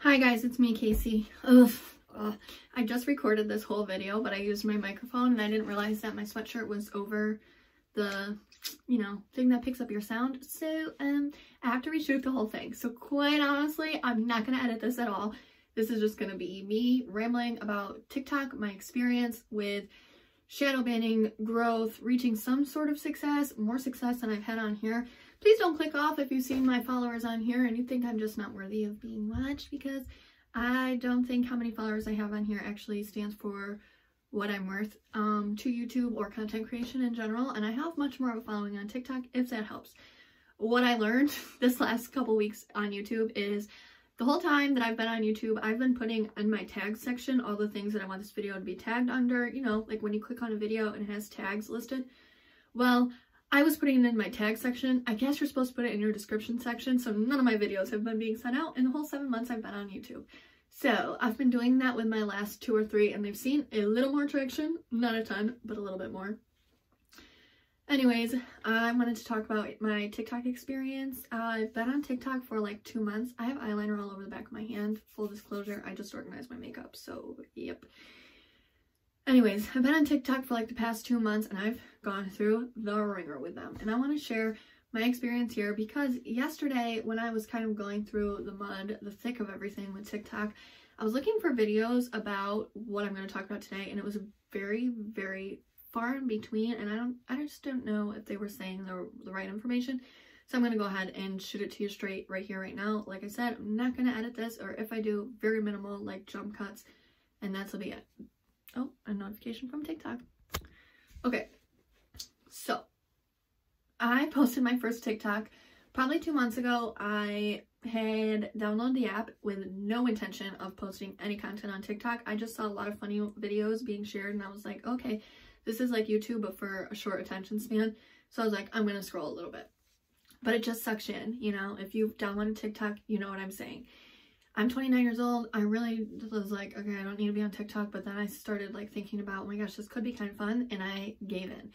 Hi guys, it's me, Casey. Ugh. I just recorded this whole video, but I used my microphone and I didn't realize that my sweatshirt was over the, thing that picks up your sound. So, I have to reshoot the whole thing. So quite honestly, I'm not going to edit this at all. This is just going to be me rambling about TikTok, my experience with shadow banning, growth, reaching some sort of success, more success than I've had on here. Please don't click off if you've seen my followers on here and you think I'm just not worthy of being watched, because I don't think how many followers I have on here actually stands for what I'm worth to YouTube or content creation in general. And I have much more of a following on TikTok, if that helps. What I learned this last couple weeks on YouTube is the whole time that I've been on YouTube, I've been putting in my tags section all the things that I want this video to be tagged under, like when you click on a video and it has tags listed. Well, I was putting it in my tag section. I guess you're supposed to put it in your description section, so none of my videos have been being sent out in the whole 7 months I've been on YouTube. So I've been doing that with my last 2 or 3, and they've seen a little more traction. Not a ton, but a little bit more. Anyways, I wanted to talk about my TikTok experience. I've been on TikTok for like 2 months. I have eyeliner all over the back of my hand. Full disclosure, I just organized my makeup, so yep. Anyways, I've been on TikTok for like the past 2 months and I've gone through the ringer with them. And I want to share my experience here because yesterday when I was kind of going through the mud, the thick of everything with TikTok, I was looking for videos about what I'm going to talk about today, and it was very, very far in between, and I just don't know if they were saying the right information. So I'm going to go ahead and shoot it to you straight right here, right now. Like I said, I'm not going to edit this, or if I do, very minimal, like jump cuts, and that'll be it. Oh, a notification from TikTok. Okay, so I posted my first TikTok probably 2 months ago. I had downloaded the app with no intention of posting any content on TikTok. I just saw a lot of funny videos being shared and I was like, okay, this is like YouTube but for a short attention span. So I was like, I'm gonna scroll a little bit. But it just sucks you in, if you've downloaded TikTok, you know what I'm saying. I'm 29 years old. I really was like, okay, I don't need to be on TikTok. But then I started like thinking about, oh my gosh, this could be kind of fun. And I gave in.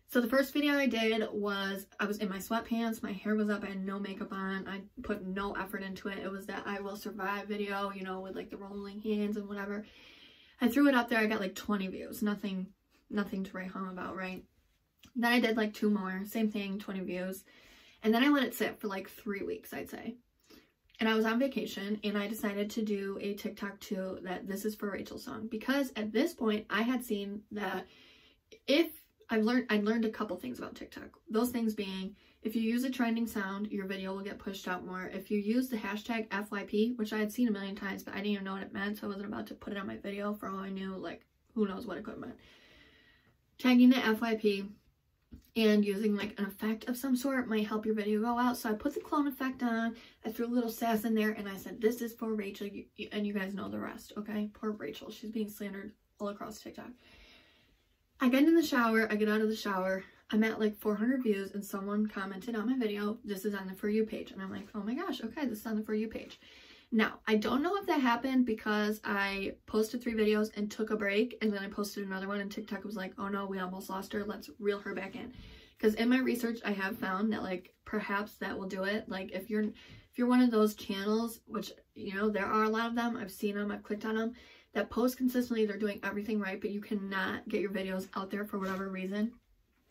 So the first video I did was, I was in my sweatpants. My hair was up. I had no makeup on. I put no effort into it. It was that I will survive video, with like the rolling hands and whatever. I threw it up there. I got like 20 views. Nothing to write home about, right? Then I did like 2 more. Same thing, 20 views. And then I let it sit for like 3 weeks, I'd say. And I was on vacation and I decided to do a TikTok too, that This Is For Rachel song, because at this point I had seen that I learned a couple things about TikTok. Those things being, if you use a trending sound, your video will get pushed out more. If you use the hashtag FYP, which I had seen a million times, but I didn't even know what it meant, so I wasn't about to put it on my video. For all I knew, like, who knows what it could have meant. Tagging the FYP and using like an effect of some sort might help your video go out. So I put the clone effect on, I threw a little sass in there, and I said, this is for Rachel, and you guys know the rest, okay? Poor Rachel, she's being slandered all across TikTok. I get in the shower, I get out of the shower, I'm at like 400 views, and someone commented on my video, this is on the For You page, and I'm like, oh my gosh, okay, this is on the For You page. Now, I don't know if that happened because I posted 3 videos and took a break, and then I posted another one and TikTok was like, oh no, we almost lost her, let's reel her back in. Because in my research, I have found that like perhaps that will do it. Like if you're one of those channels, which there are a lot of them, I've seen them, I've clicked on them, that post consistently, they're doing everything right, but you cannot get your videos out there for whatever reason.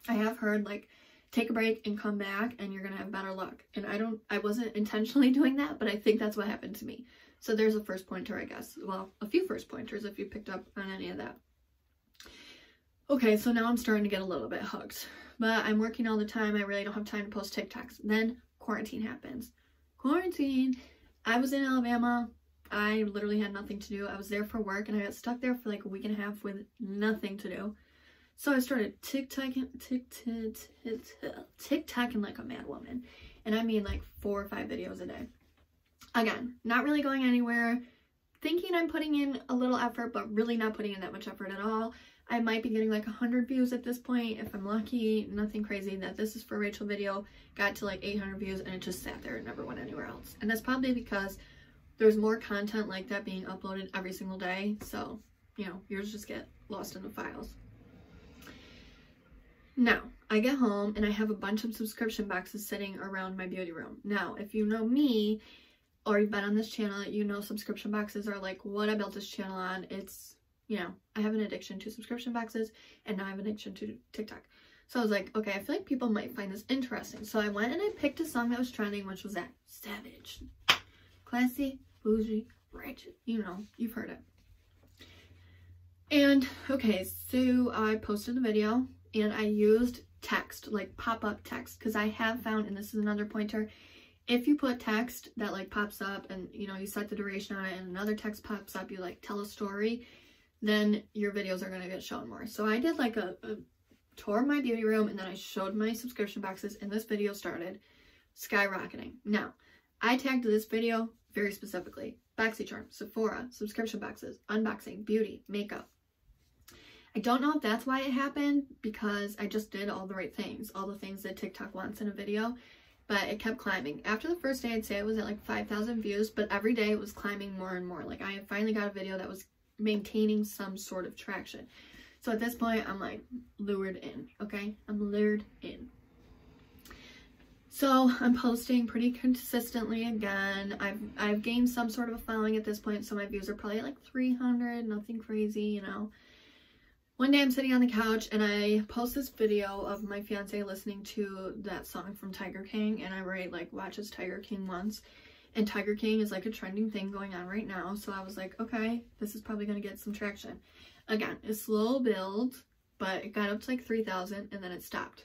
I have heard like take a break and come back and you're gonna have better luck. And I wasn't intentionally doing that, but I think that's what happened to me. So there's a first pointer, I guess. Well, a few first pointers if you picked up on any of that. Okay, so now I'm starting to get a little bit hooked, but I'm working all the time. I really don't have time to post TikToks. Then quarantine happens. Quarantine. I was in Alabama. I literally had nothing to do. I was there for work and I got stuck there for like a week and a half with nothing to do. So I started TikToking like a mad woman. And I mean like 4 or 5 videos a day. Again, not really going anywhere. Thinking I'm putting in a little effort, but really not putting in that much effort at all. I might be getting like 100 views at this point if I'm lucky. Nothing crazy. That This Is For Rachel video got to like 800 views and it just sat there and never went anywhere else. And that's probably because there's more content like that being uploaded every single day. So, yours just get lost in the files. Now, I get home and I have a bunch of subscription boxes sitting around my beauty room. Now, if you know me, or you've been on this channel, you know subscription boxes are like what I built this channel on. It's, you know, I have an addiction to subscription boxes, and now I have an addiction to TikTok. So I was like, okay, I feel like people might find this interesting. So I went and I picked a song that was trending, which was that Savage. Classy, bougie, ratchet. You know, you've heard it. And okay, so I posted the video and I used text, like pop-up text, because I have found, and this is another pointer, if you put text that like pops up and, you know, you set the duration on it and another text pops up, you like tell a story, then your videos are going to get shown more. So I did like a tour of my beauty room, and then I showed my subscription boxes, and this video started skyrocketing. Now, I tagged this video very specifically: BoxyCharm, Sephora, subscription boxes, unboxing, beauty, makeup. I don't know if that's why it happened, because I just did all the right things, all the things that TikTok wants in a video, but it kept climbing. After the first day, I'd say it was at like 5,000 views, but every day it was climbing more and more. Like I finally got a video that was maintaining some sort of traction. So at this point, I'm like lured in, okay? I'm lured in. So I'm posting pretty consistently again. I've gained some sort of a following at this point, so my views are probably like 300, nothing crazy, you know. One day I'm sitting on the couch and I post this video of my fiance listening to that song from Tiger King, and I already like watches Tiger King once, and Tiger King is like a trending thing going on right now. So I was like, okay, this is probably gonna get some traction. Again, a slow build, but it got up to like 3,000 and then it stopped.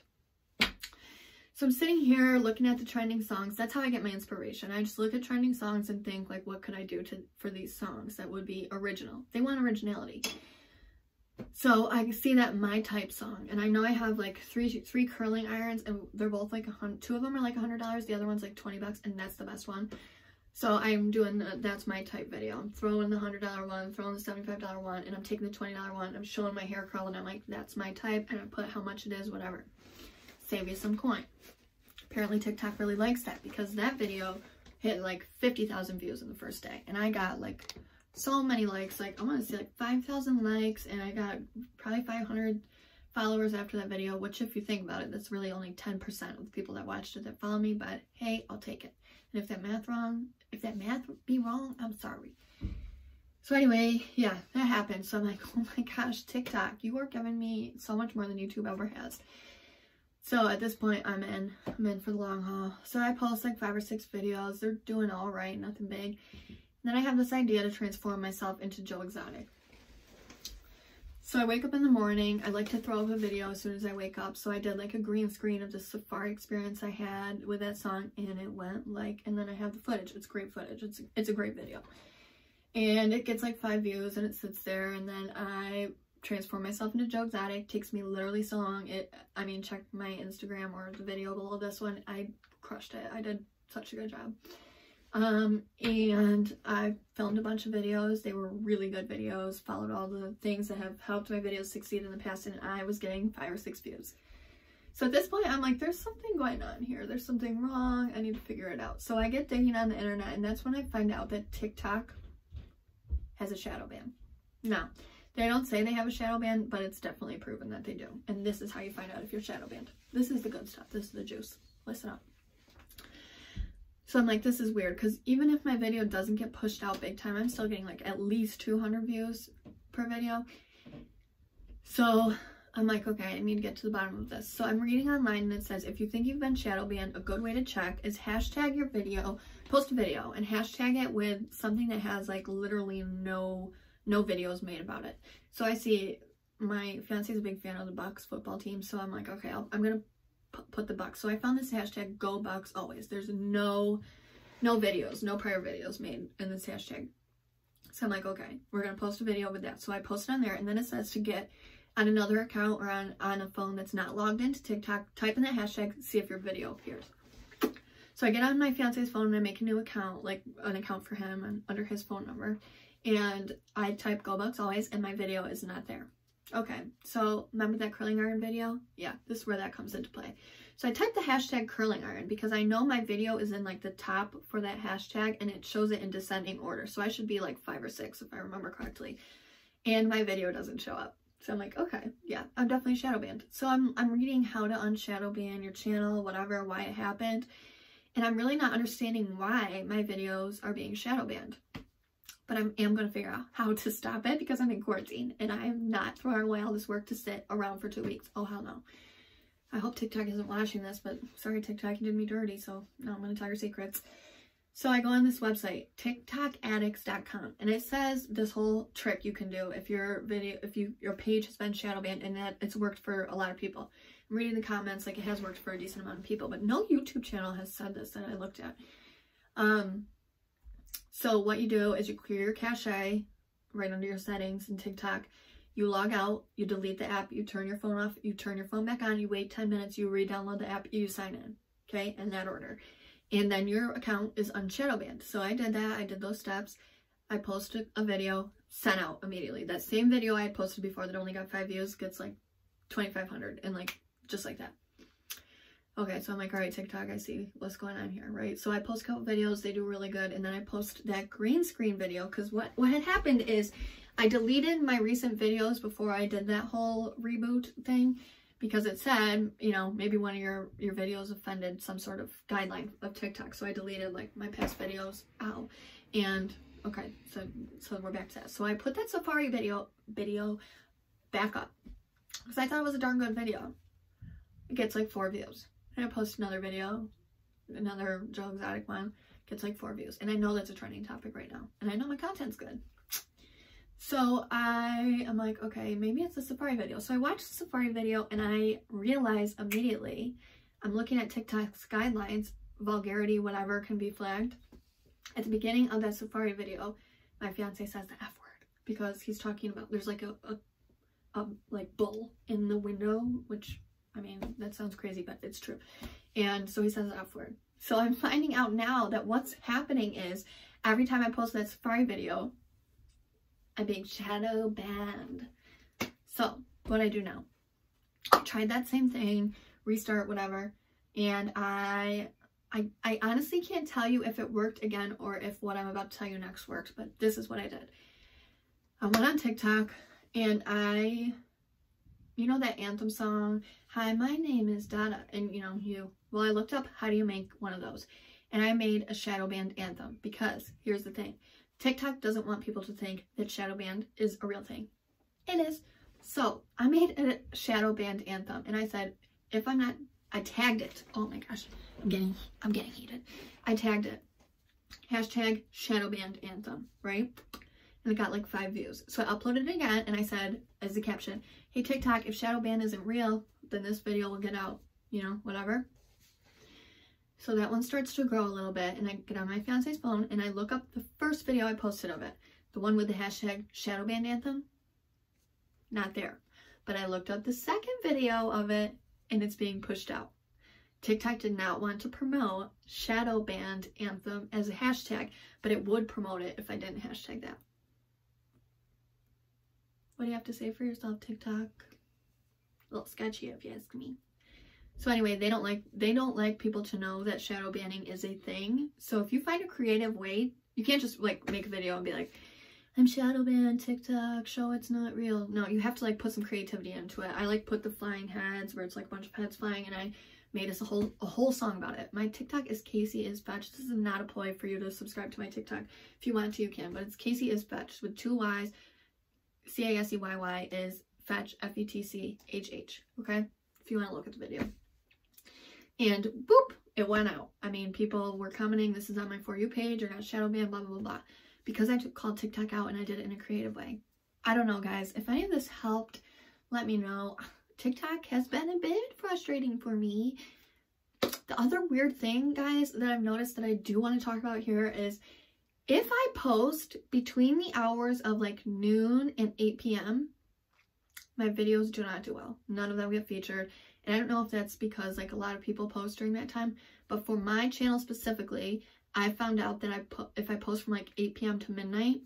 So I'm sitting here looking at the trending songs. That's how I get my inspiration. I just look at trending songs and think like, what could I do for these songs that would be original? They want originality. So I see that My Type song, and I know I have like three curling irons, and they're both like two of them are like $100, the other one's like 20 bucks, and that's the best one. So I'm doing that's My Type video. I'm throwing the $100 one, throwing the $75 one, and I'm taking the $20 one. I'm showing my hair curl, and I'm like, that's my type, and I put how much it is, whatever. Save you some coin. Apparently TikTok really likes that, because that video hit like 50,000 views in the first day, and I got like so many likes. Like I want to say like 5,000 likes, and I got probably 500 followers after that video, which if you think about it, that's really only 10% of the people that watched it that follow me, but hey, I'll take it. And if that math be wrong, I'm sorry. So anyway, yeah, that happened. So I'm like, oh my gosh, TikTok, you are giving me so much more than YouTube ever has. So at this point, I'm in for the long haul. So I post like 5 or 6 videos. They're doing all right, nothing big. And then I have this idea to transform myself into Joe Exotic. So I wake up in the morning. I like to throw up a video as soon as I wake up. So I did like a green screen of the safari experience I had with that song, and it went like, and then I have the footage. It's great footage. It's a great video. And it gets like 5 views, and it sits there, and then I transform myself into Joe Exotic. It takes me literally so long. I mean, check my Instagram or the video below this one. I crushed it. I did such a good job. And I filmed a bunch of videos. They were really good videos, followed all the things that have helped my videos succeed in the past, and I was getting 5 or 6 views. So at this point, I'm like, there's something going on here. There's something wrong. I need to figure it out. So I get digging on the internet, and that's when I find out that TikTok has a shadow ban. Now, they don't say they have a shadow ban, but it's definitely proven that they do. And this is how you find out if you're shadow banned. This is the good stuff. This is the juice. Listen up. So I'm like, this is weird, because even if my video doesn't get pushed out big time, I'm still getting like at least 200 views per video. So I'm like, okay, I need to get to the bottom of this. So I'm reading online, and it says, if you think you've been shadow banned, a good way to check is hashtag your video, post a video, and hashtag it with something that has like literally no videos made about it. So I see my fiance is a big fan of the Bucks football team, so I'm like, okay, I'm gonna put the Bucks. So I found this hashtag, Go Bucks Always. There's no videos, no prior videos made in this hashtag. So I'm like, okay, we're gonna post a video with that. So I post it on there, and then it says to get on another account or on a phone that's not logged into TikTok, type in that hashtag, see if your video appears. So I get on my fiance's phone and I make a new account, like an account for him and under his phone number, and I type Go Bucks Always, and my video is not there. Okay, so remember that curling iron video? Yeah, this is where that comes into play. So I typed the hashtag curling iron because I know my video is in like the top for that hashtag, and it shows it in descending order. So I should be like 5 or 6 if I remember correctly. And my video doesn't show up. So I'm like, okay, yeah, I'm definitely shadow banned. So I'm reading how to unshadow ban your channel, whatever, why it happened. And I'm really not understanding why my videos are being shadow banned. But I am going to figure out how to stop it because I'm in quarantine and I am not throwing away all this work to sit around for 2 weeks. Oh, hell no. I hope TikTok isn't watching this, but sorry, TikTok, you did me dirty, so now I'm going to tell your secrets. So I go on this website, tiktokaddicts.com, and it says this whole trick you can do if your page has been shadow banned, and that it's worked for a lot of people. I'm reading the comments, like it has worked for a decent amount of people, but no YouTube channel has said this that I looked at. So what you do is you clear your cache right under your settings in TikTok. You log out, you delete the app, you turn your phone off, you turn your phone back on, you wait 10 minutes, you re-download the app, you sign in, okay, in that order. And then your account is unshadow banned. So I did that, I did those steps. I posted a video, sent out immediately. That same video I had posted before that only got 5 views gets like 2,500 and like, just like that. Okay, so I'm like, all right, TikTok, I see what's going on here, right? So I post a couple videos, they do really good, and then I post that green screen video, because what had happened is I deleted my recent videos before I did that whole reboot thing, because it said, you know, maybe one of your videos offended some sort of guideline of TikTok, so I deleted like my past videos out, and okay, so we're back to that. So I put that Safari video back up, because I thought it was a darn good video. It gets like 4 views. And I post another video, another Joe Exotic one, gets like 4 views. And I know that's a trending topic right now. And I know my content's good. So I am like, okay, maybe it's a Safari video. So I watched the Safari video and I realized immediately, I'm looking at TikTok's guidelines, vulgarity, whatever can be flagged. At the beginning of that Safari video, my fiance says the F word because he's talking about, there's like a like bull in the window, which, I mean, that sounds crazy, but it's true. And so he says the F word. So I'm finding out now that what's happening is every time I post that Safari video, I'm being shadow banned. So what I do now, I tried that same thing, restart, whatever. And I honestly can't tell you if it worked again or if what I'm about to tell you next worked, but this is what I did. I went on TikTok and you know that anthem song, hi, my name is Dada, and you know, well, I looked up how do you make one of those, and I made a shadow banned anthem, because here's the thing, TikTok doesn't want people to think that shadow banned is a real thing. It is. So I made a shadow banned anthem, and I said, if I'm not, I tagged it. Oh my gosh, I'm getting heated. I tagged it, hashtag shadow banned anthem, right? And it got like 5 views. So I uploaded it again and I said as the caption, hey TikTok, if shadow ban isn't real, then this video will get out, you know, whatever. So that one starts to grow a little bit, and I get on my fiance's phone and I look up the first video I posted of it, the one with the hashtag shadow banned anthem, not there. But I looked up the second video of it and it's being pushed out. TikTok did not want to promote shadow banned anthem as a hashtag, but it would promote it if I didn't hashtag that. What do you have to say for yourself, TikTok? A little sketchy if you ask me. So anyway, they don't like people to know that shadow banning is a thing. So if you find a creative way, you can't just like make a video and be like, I'm shadow banned, TikTok, show it's not real. No, you have to like put some creativity into it. I like put the flying heads where it's like a bunch of heads flying, and I made us a whole song about it. My TikTok is Casey is Fetch. This is not a ploy for you to subscribe to my TikTok. If you want to, you can, but it's Casey is Fetch with 2 Y's. CASEYY is Fetch, FETCHH, okay? If you want to look at the video. And boop, it went out. I mean, people were commenting, this is on my For You page, or got shadow banned, blah, blah, blah, blah. Because I called TikTok out and I did it in a creative way. I don't know, guys. If any of this helped, let me know. TikTok has been a bit frustrating for me. The other weird thing, guys, that I've noticed that I do want to talk about here is if I post between the hours of like noon and 8 p.m., my videos do not do well. None of them get featured. And I don't know if that's because like a lot of people post during that time, but for my channel specifically, I found out that if I post from like 8 p.m. to midnight,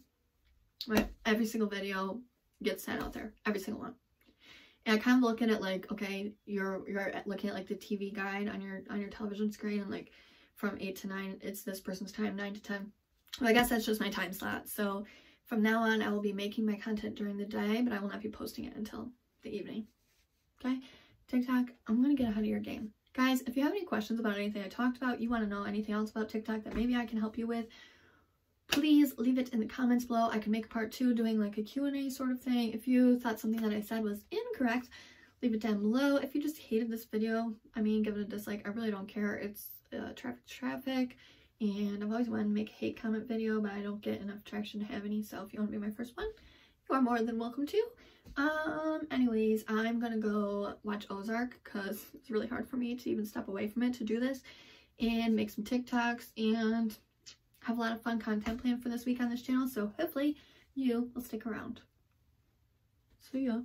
every single video gets sent out there. Every single one. And I kind of look at it like, okay, you're looking at like the TV guide on your television screen, and like from 8 to 9, it's this person's time, 9 to 10. Well, I guess that's just my time slot. So from now on, I will be making my content during the day, but I will not be posting it until the evening. Okay? TikTok, I'm going to get ahead of your game. Guys, if you have any questions about anything I talked about, you want to know anything else about TikTok that maybe I can help you with, please leave it in the comments below. I can make a part 2 doing like a Q&A sort of thing. If you thought something that I said was incorrect, leave it down below. If you just hated this video, I mean, give it a dislike. I really don't care. It's traffic, and I've always wanted to make a hate comment video, but I don't get enough traction to have any. So if you want to be my first one, you are more than welcome to. Anyways, I'm gonna go watch Ozark because it's really hard for me to even step away from it to do this and make some TikToks and have a lot of fun content planned for this week on this channel. So hopefully you will stick around. See ya.